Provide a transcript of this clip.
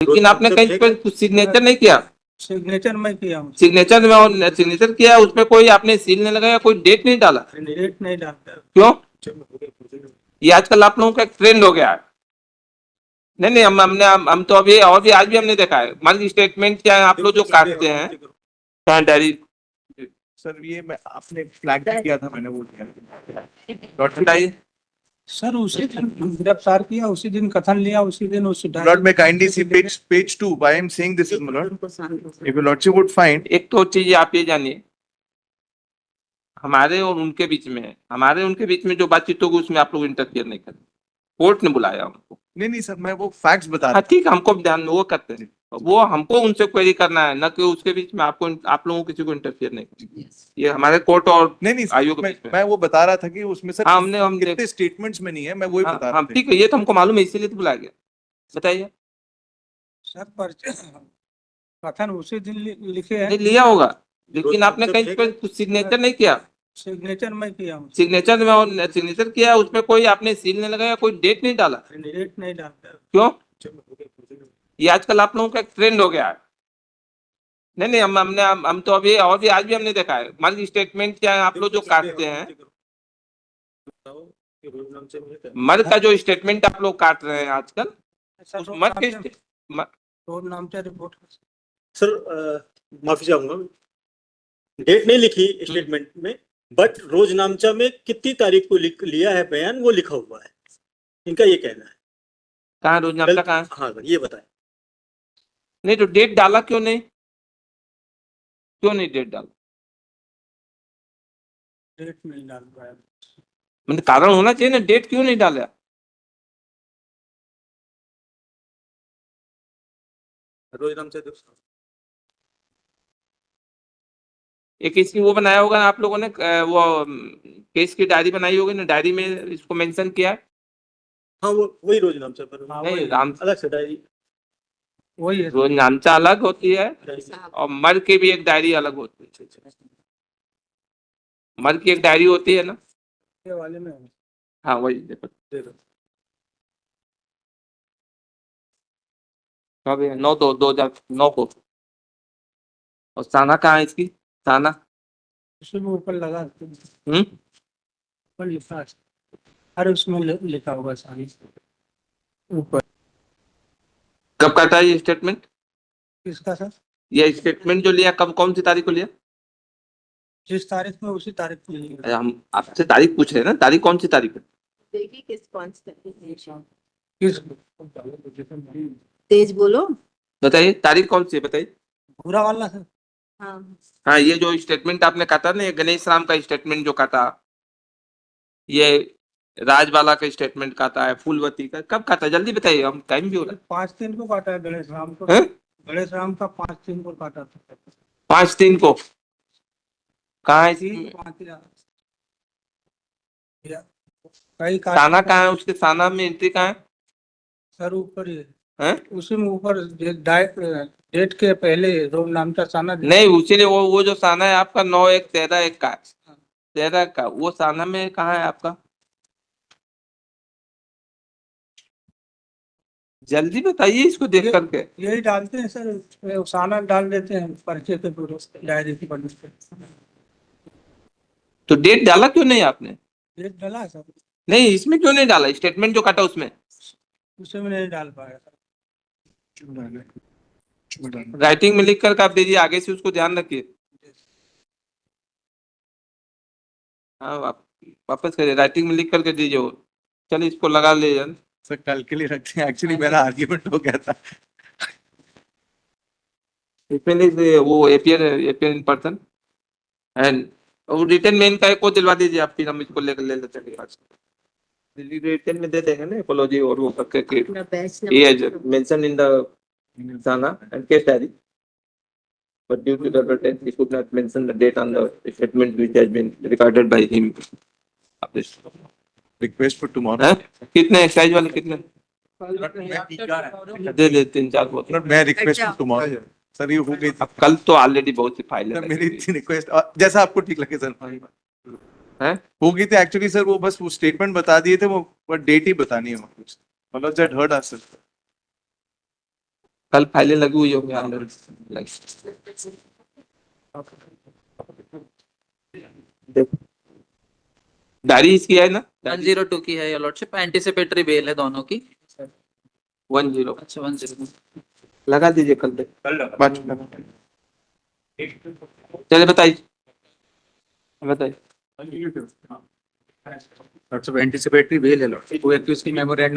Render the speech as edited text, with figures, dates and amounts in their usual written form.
लेकिन आपने कहीं पर कुछ सिग्नेचर नहीं किया। सिग्नेचर मैं किया हूँ। सिग्नेचर में सिग्नेचर किया, उसमें कोई आपने सील नहीं लगाया, कोई डेट नहीं डाला। डेट नहीं डालता। क्यों? ये आजकल आप लोगों का एक ट्रेंड हो गया है। नहीं नहीं, हम तो अभी और भी आज भी हमने देखा है। मान लीजिए स्टेटमेंट क्या है, आप लोग जो काटते हैं क्या डायरी। सर ये मैं आपने फ्लैग किया था, मैंने वो किया। बताइए सर उसी दिन गिरफ्तार किया, उसी दिन कथन लिया, उसी दिन उस Lord, may kindly see page 2. Why I am saying this is, my lord, if your lordship would find, एक तो चीज आप ये जानिए, हमारे और उनके बीच में है, हमारे उनके बीच में जो बातचीत होगी उसमें आप लोग इंटरफियर नहीं करें। कोर्ट ने बुलाया हमको। नहीं सर, मैं वो फैक्ट्स बता रहा हाँ ठीक है, हमको ध्यान वो करते हैं, वो हमको उनसे क्वेरी करना है, न कि उसके बीच में आपको आप लोगों को किसी को इंटरफियर नहीं करना। ये हमारे कोर्ट और नहीं आयोग के बीच में। मैं वो बता रहा था कि उसमें सर हाँ, हम कितने स्टेटमेंट्स में नहीं है, मैं वही बता रहा था। ठीक है, ये तो हमको मालूम है, इसीलिए तो बुलाया गया। बताइए सर पर्चे कथन उसी दिन लिखे हैं। नहीं लिया होगा, लेकिन आपने कहीं पर कुछ सिग्नेचर नहीं किया। सिग्नेचर मैं किया हूँ। सिग्नेचर में सिग्नेचर किया, उसमें कोई आपने सील नहीं लगाया, कोई डेट नहीं डाला। डेट नहीं डालता। क्यों? ये आजकल आप लोगों का एक ट्रेंड हो गया है। नहीं नहीं, हम तो अभी और भी आज भी हमने देखा है। मान लीजिए स्टेटमेंट क्या है, आप लोग जो काटते हैं, मर्द का जो स्टेटमेंट आप लोग काट रहे हैं आजकल, उस मर्द के रोज नामचा रिपोर्ट। सर माफी चाहूंगा, डेट नहीं लिखी स्टेटमेंट में, बट रोजनामचा में कितनी तारीख को लिया है बयान वो लिखा हुआ है, इनका ये कहना है। कहाँ रोजनामा कहाँ है? हाँ सर ये बताएं। नहीं तो डेट डाला क्यों नहीं? क्यों नहीं डेट डाला? डेट नहीं डाल पाया। मतलब कारण होना चाहिए ना, डेट क्यों नहीं डाला? रोजनामचा एक इसकी वो बनाया होगा ना आप लोगों ने, वो केस की डायरी बनाई होगी ना, डायरी में इसको मेंशन किया है। हाँ वो वही रोजनामचा पर नहीं राम अलग से डायरी वही है। रोजनामचा अलग होती है और मर्द की भी एक डायरी अलग होती है। मर्द की एक डायरी होती है ना, ये वाले में। हाँ वही देखो। कब है? 9/2/2009 को। और साना कहाँ है इसकी? साना उसमें ऊपर लगा हम्म ऊपर लिखा है। अरे उसमें लिखा होगा सारी ऊपर। कब काटा है ये स्टेटमेंट? किसका सर? ये स्टेटमेंट जो लिया कब, कौन सी तारीख को लिया? जिस तारीख में उसी तारीख को लिया। हम आपसे तारीख पूछ रहे हैं ना, तारीख कौन सी तारीख है? देखिए किस कौन सी किस तेज बोलो। बताइए तारीख कौन सी है, बताइए। पूरा वाला सर। हाँ हाँ, ये जो स्टेटमेंट आपने काटा ना, ये गणेश राम का स्टेटमेंट जो काटा, ये राजबाला का स्टेटमेंट काटा है, फूलवती का कब काटा? जल्दी बताइए, हम टाइम भी हो रहा है। 5 दिन को काटा है गणेश राम को। हैं? गणेश राम का 5 दिन को काटा था। 5 दिन को कहाँ है? कई साना कहाँ है? उसके साना में एंट्री कहाँ है? सर ऊपर ही हैं? उसी में ऊपर डेट के पहले रोज नाम का साना। नहीं, उसी ने वो जो साना है आपका 9/1/13/1 का, 13 का, वो साना में कहाँ है आपका? जल्दी बताइए इसको देख करके। यही डालते हैं सर, साना डाल देते हैं पर्चे के पूरे डायरी की पन्ने पे। तो डेट डाला क्यों नहीं आपने? डेट डाला है सर। नहीं, इसमें क्यों नहीं डाला? स्टेटमेंट जो काटा उसमें उसे में नहीं डाल पाया सर। राइटिंग में लिख कर आप दीजिए, आगे से उसको ध्यान रखिए। हाँ, वापस करिए, राइटिंग में लिख करके दीजिए वो। चलिए इसको लगा ले यार। सर कल के लिए रखते हैं, एक्चुअली मेरा आर्ग्यूमेंट हो गया था। वो appear in person and return में इनका एक को दिलवा दीजिए आप, फिर हम इसको लेकर ले लेते हैं। रिटर्न में दे देंगे ना एपोलॉजी और वो करके। ये mention in the Sana and case diary, but due to the advertise, he could not mention the date on the statement which has been recorded by him. Request for tomorrow. हैं? कितने size वाले कितने? दे 3-4 बोतल। मैं request for tomorrow sir, ये हो गई थी। अब कल तो ऑलरेडी बहुत सी फाइलें सर मेरी इतनी रिक्वेस्ट, जैसा आपको ठीक लगे सर। हैं? हो गई थी एक्चुअली सर, वो बस वो स्टेटमेंट बता दिए थे, वो डेट ही बतानी है कुछ, मतलब दैट हर्ट अस सर। कल फाइलें लगी हुई होंगी अंदर देखो डायरी इसकी है ना 102 की है योर लॉर्डशिप, एंटीसिपेटरी बेल है दोनों की। 10 अच्छा 10। लगा दीजिए कल तक बाद में लगा। चलिए बताइए बताइए Lots of anticipatory bail है, lord. Who accused की मेमोरेंडम